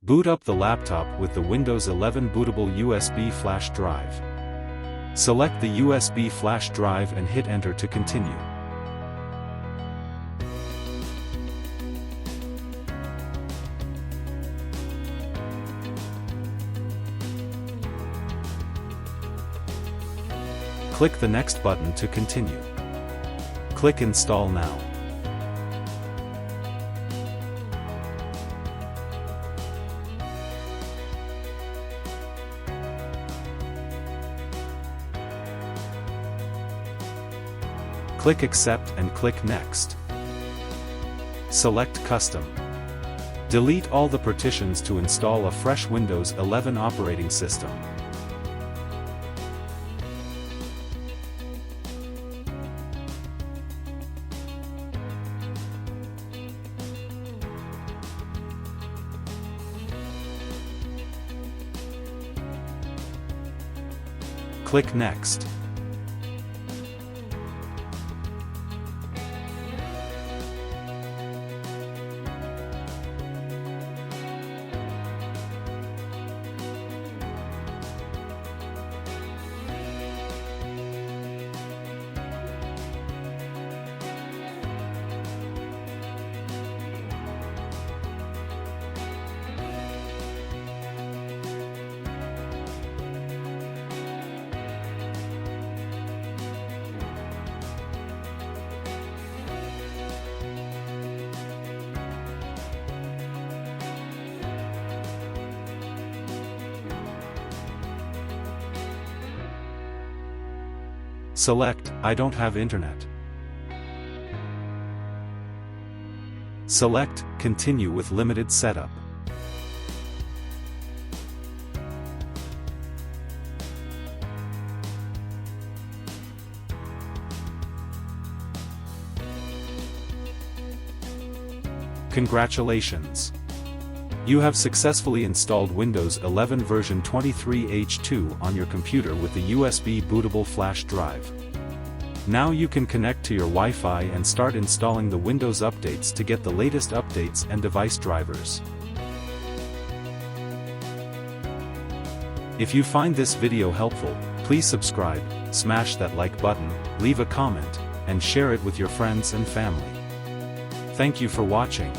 Boot up the laptop with the Windows 11 bootable USB flash drive. Select the USB flash drive and hit Enter to continue. Click the Next button to continue. Click Install now. Click Accept and click Next. Select Custom. Delete all the partitions to install a fresh Windows 11 operating system. Click Next. Select I don't have internet. Select Continue with limited setup. Congratulations! You have successfully installed Windows 11 version 23H2 on your computer with the USB bootable flash drive. Now you can connect to your Wi-Fi and start installing the Windows updates to get the latest updates and device drivers. If you find this video helpful, please subscribe, smash that like button, leave a comment, and share it with your friends and family. Thank you for watching.